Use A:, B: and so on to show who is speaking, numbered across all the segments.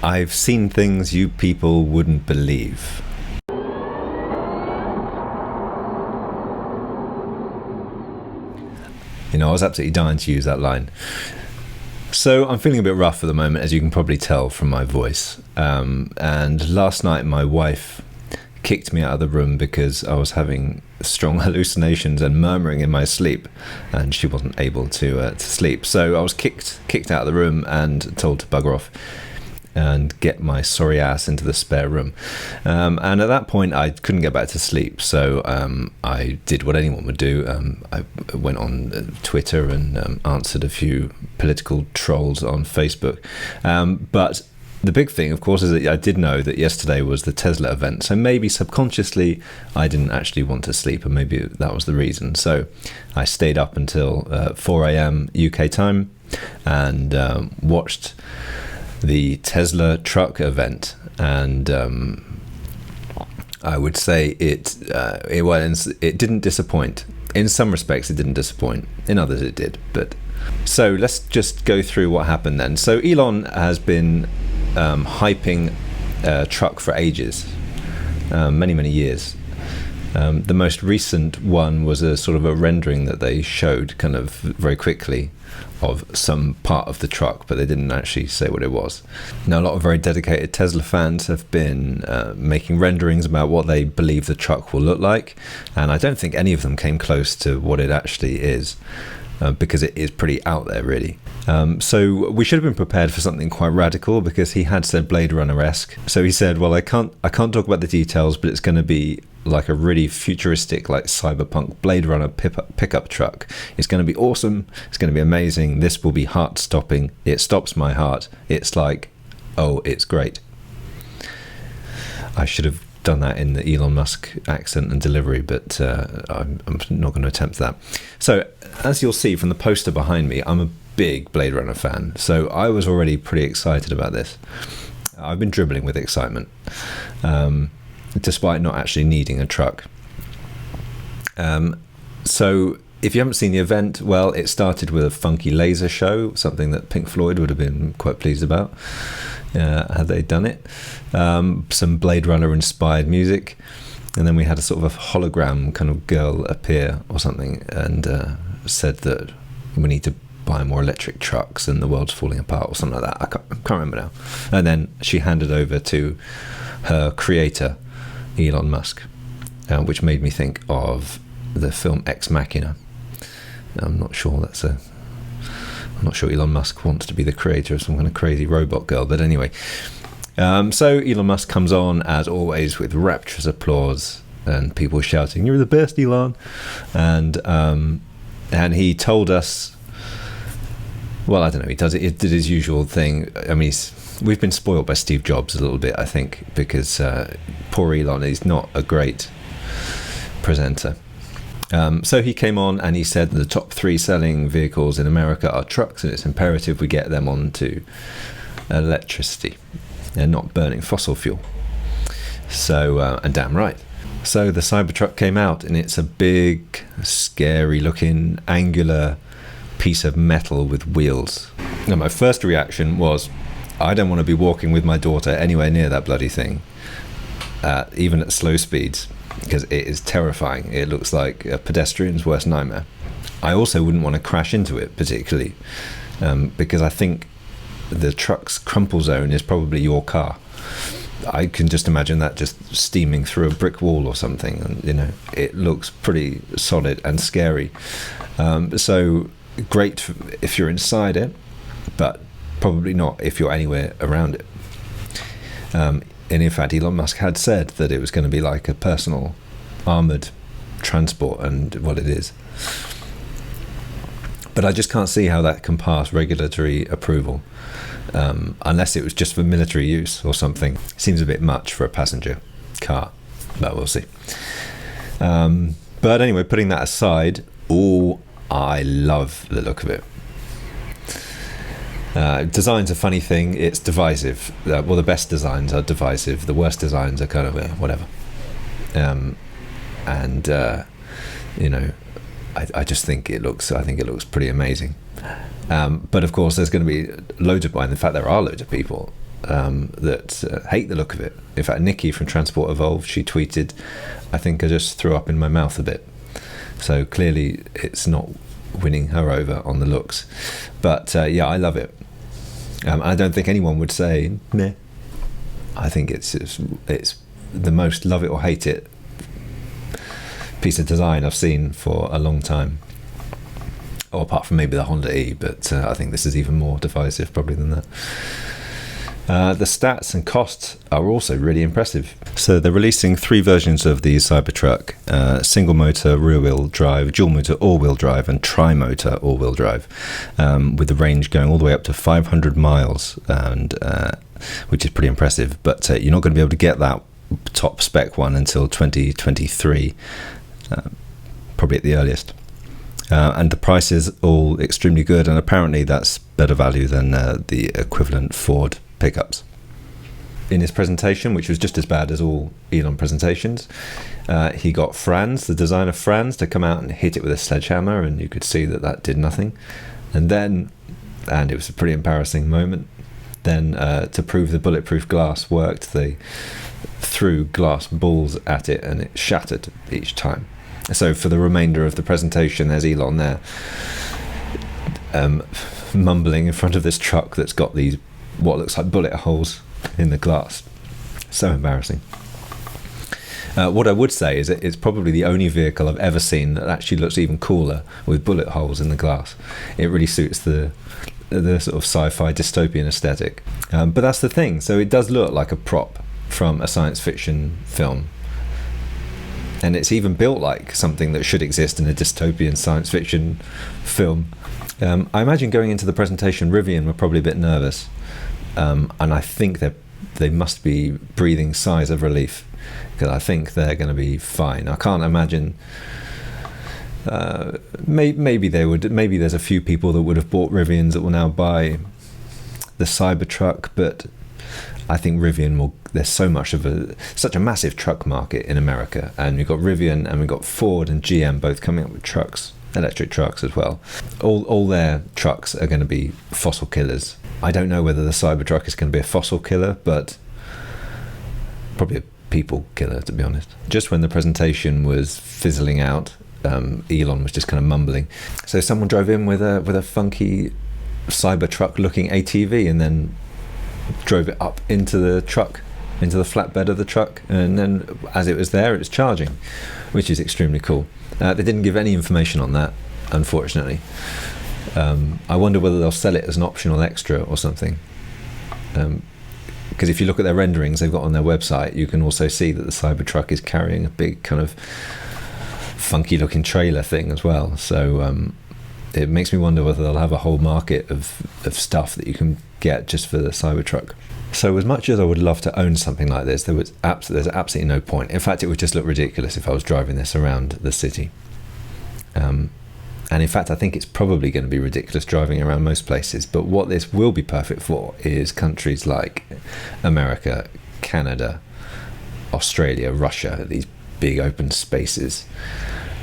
A: I've seen things you people wouldn't believe. I was absolutely dying to use that line. So I'm feeling a bit rough at the moment, as you can probably tell from my voice. And last night my wife kicked me out of the room because I was having strong hallucinations and murmuring in my sleep, and she wasn't able to sleep. So I was kicked out of the room and told to bugger off and get my sorry ass into the spare room. And at that point I couldn't get back to sleep, so I did what anyone would do. I went on Twitter and answered a few political trolls on Facebook. But the big thing, of course, is that I did know that yesterday was the Tesla event, so maybe subconsciously I didn't actually want to sleep, and maybe that was the reason. So I stayed up until 4 a.m. UK time and watched the Tesla truck event, and I would say it didn't disappoint. In some respects it didn't disappoint, in others it did. But so let's just go through what happened then. So Elon has been hyping a truck for ages, many years. The most recent one was a sort of a rendering that they showed kind of very quickly of some part of the truck, but they didn't actually say what it was. Now, a lot of very dedicated Tesla fans have been making renderings about what they believe the truck will look like, and I don't think any of them came close to what it actually is, because it is pretty out there, really. So we should have been prepared for something quite radical, because he had said Blade Runner-esque. So he said, well, I can't talk about the details, but it's going to be like a really futuristic, like cyberpunk Blade Runner pickup truck. It's going to be awesome. It's going to be amazing. This will be heart-stopping. It stops my heart. It's like, oh, it's great. I should have done that in the Elon Musk accent and delivery, but I'm not going to attempt that. So as you'll see from the poster behind me, I'm a big Blade Runner fan, so I was already pretty excited about this. I've been dribbling with excitement, despite not actually needing a truck. So if you haven't seen the event, well, it started with a funky laser show, something that Pink Floyd would have been quite pleased about had they done it. Some Blade Runner inspired music, and then we had a sort of a hologram kind of girl appear or something, and said that we need to buy more electric trucks and the world's falling apart or something like that. I can't remember now. And then she handed over to her creator, Elon Musk, which made me think of the film Ex Machina. I'm not sure Elon Musk wants to be the creator of some kind of crazy robot girl, but anyway. So Elon Musk comes on, as always, with rapturous applause and people shouting, "You're the best, Elon!" And he told us, well, I don't know, he did his usual thing. I mean, we've been spoiled by Steve Jobs a little bit, I think, because poor Elon is not a great presenter. So he came on and he said the top 3 selling vehicles in America are trucks, and it's imperative we get them onto electricity and not burning fossil fuel. So, and damn right. So the Cybertruck came out, and it's a big, scary looking, angular piece of metal with wheels. Now, my first reaction was, I don't want to be walking with my daughter anywhere near that bloody thing, even at slow speeds, because it is terrifying. It looks like a pedestrian's worst nightmare. I also wouldn't want to crash into it particularly, because I think the truck's crumple zone is probably your car. I can just imagine that just steaming through a brick wall or something, and it looks pretty solid and scary. So great if you're inside it, but probably not if you're anywhere around it. And in fact, Elon Musk had said that it was going to be like a personal armoured transport, and well, it is. But I just can't see how that can pass regulatory approval, unless it was just for military use or something. Seems a bit much for a passenger car, but we'll see. But anyway, putting that aside, I love the look of it. Design's a funny thing. It's divisive. Well, the best designs are divisive. The worst designs are kind of whatever. I just think it looks pretty amazing. But of course, there's going to be loads of, in fact, there are loads of people that hate the look of it. In fact, Nikki from Transport Evolved, she tweeted, "I think I just threw up in my mouth a bit." So clearly it's not winning her over on the looks. But yeah, I love it. I don't think anyone would say meh. I think it's the most love it or hate it piece of design I've seen for a long time. Or apart from maybe the Honda E, but I think this is even more divisive probably than that. The stats and costs are also really impressive. So they're releasing 3 versions of the Cybertruck: single motor rear-wheel drive, dual motor all-wheel drive, and tri-motor all-wheel drive, with the range going all the way up to 500 miles, and which is pretty impressive. But you're not going to be able to get that top spec one until 2023, probably at the earliest. And the price is all extremely good, and apparently that's better value than the equivalent Ford pickups. In his presentation, which was just as bad as all Elon presentations, he got Franz, the designer Franz, to come out and hit it with a sledgehammer, and you could see that did nothing. And it was a pretty embarrassing moment, then to prove the bulletproof glass worked, they threw glass balls at it and it shattered each time. So for the remainder of the presentation, there's Elon there mumbling in front of this truck that's got these what looks like bullet holes in the glass. So embarrassing. What I would say is that it's probably the only vehicle I've ever seen that actually looks even cooler with bullet holes in the glass. It really suits the sort of sci-fi dystopian aesthetic. But that's the thing. So it does look like a prop from a science fiction film. And it's even built like something that should exist in a dystopian science fiction film. I imagine going into the presentation, Rivian were probably a bit nervous. And I think they must be breathing sighs of relief, because I think they're going to be fine. I can't imagine. Maybe they would. Maybe there's a few people that would have bought Rivians that will now buy the Cybertruck, but I think Rivian will. There's such a massive truck market in America, and we've got Rivian and we've got Ford and GM both coming up with trucks, electric trucks as well. All their trucks are going to be fossil killers. I don't know whether the Cybertruck is going to be a fossil killer, but probably a people killer, to be honest. Just when the presentation was fizzling out, Elon was just kind of mumbling. So someone drove in with a funky Cybertruck-looking ATV, and then drove it up into the truck, into the flatbed of the truck, and then as it was there, it was charging, which is extremely cool. They didn't give any information on that, unfortunately. I wonder whether they'll sell it as an optional extra or something. Because if you look at their renderings they've got on their website, you can also see that the Cybertruck is carrying a big kind of funky looking trailer thing as well. So it makes me wonder whether they'll have a whole market of stuff that you can get just for the Cybertruck. So as much as I would love to own something like this, there's absolutely no point. In fact, it would just look ridiculous if I was driving this around the city. And in fact, I think it's probably going to be ridiculous driving around most places. But what this will be perfect for is countries like America, Canada, Australia, Russia, these big open spaces.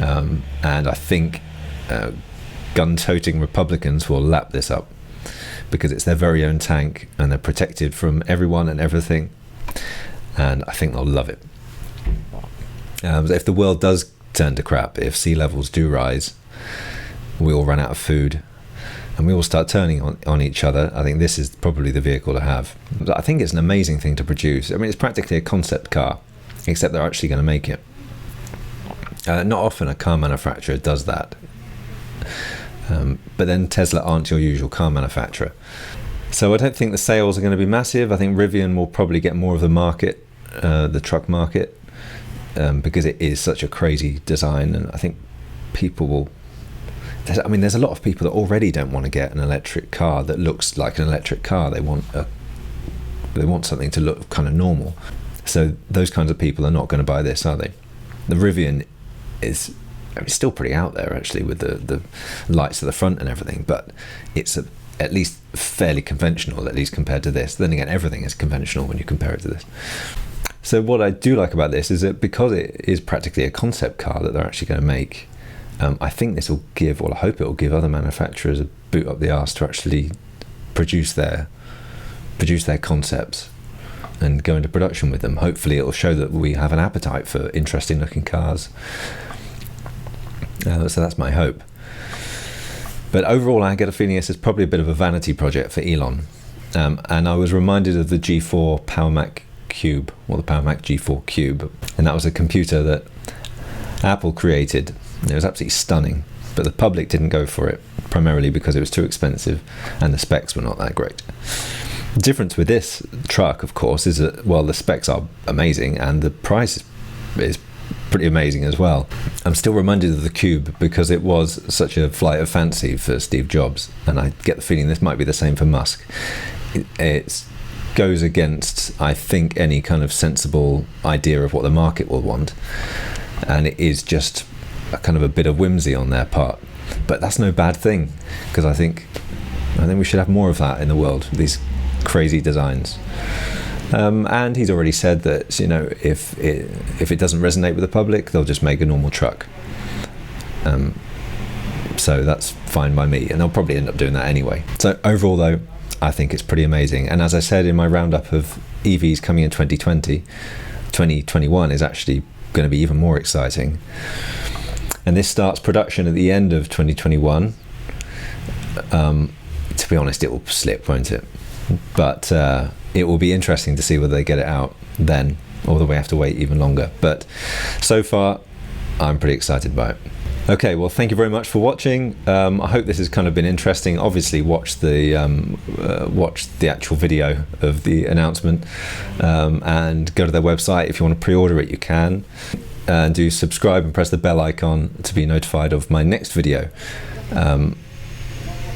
A: And I think gun-toting Republicans will lap this up, because it's their very own tank and they're protected from everyone and everything. And I think they'll love it. If the world does turn to crap, if sea levels do rise, we all run out of food and we all start turning on each other, I think this is probably the vehicle to have. But I think it's an amazing thing to produce. I mean, it's practically a concept car, except they're actually going to make it. Not often a car manufacturer does that. But then Tesla aren't your usual car manufacturer. So I don't think the sales are going to be massive. I think Rivian will probably get more of the market, the truck market, because it is such a crazy design. And I think people will... there's a lot of people that already don't want to get an electric car that looks like an electric car. They want something to look kind of normal. So those kinds of people are not going to buy this, are they? The Rivian is... it's still pretty out there actually, with the lights at the front and everything, but it's at least fairly conventional, at least compared to this. Then again, everything is conventional when you compare it to this. So what I do like about this is that because it is practically a concept car that they're actually going to make, I think this will give, or I hope it will give, other manufacturers a boot up the arse to actually produce their produce their concepts and go into production with them. Hopefully it'll show that we have an appetite for interesting looking cars. So that's my hope. But overall, I get a feeling this is probably a bit of a vanity project for Elon. And I was reminded of the G4 Power Mac Cube, or the Power Mac G4 Cube. And that was a computer that Apple created. It was absolutely stunning, but the public didn't go for it, primarily because it was too expensive and the specs were not that great. The difference with this truck, of course, is that, well, the specs are amazing and the price is pretty amazing as well. I'm still reminded of the Cube because it was such a flight of fancy for Steve Jobs, and I get the feeling this might be the same for Musk. It goes against, I think, any kind of sensible idea of what the market will want, and it is just a kind of a bit of whimsy on their part. But that's no bad thing, because I think we should have more of that in the world, these crazy designs. And he's already said that, you know, if it doesn't resonate with the public, they'll just make a normal truck. So that's fine by me, and they'll probably end up doing that anyway. So overall, though, I think it's pretty amazing. And as I said in my roundup of EVs coming in 2020, 2021 is actually going to be even more exciting. And this starts production at the end of 2021. To be honest, it will slip, won't it? But it will be interesting to see whether they get it out then, or whether we have to wait even longer. But so far, I'm pretty excited by it. Okay, well, thank you very much for watching. I hope this has kind of been interesting. Obviously, watch the actual video of the announcement, and go to their website. If you want to pre-order it, you can. And do subscribe and press the bell icon to be notified of my next video.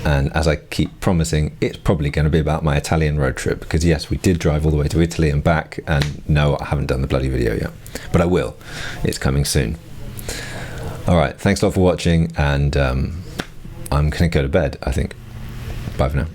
A: And as I keep promising, it's probably going to be about my Italian road trip, because yes, we did drive all the way to Italy and back, and no, I haven't done the bloody video yet, but I will. It's coming soon. All right, thanks a lot for watching, and I'm going to go to bed, I think. Bye for now.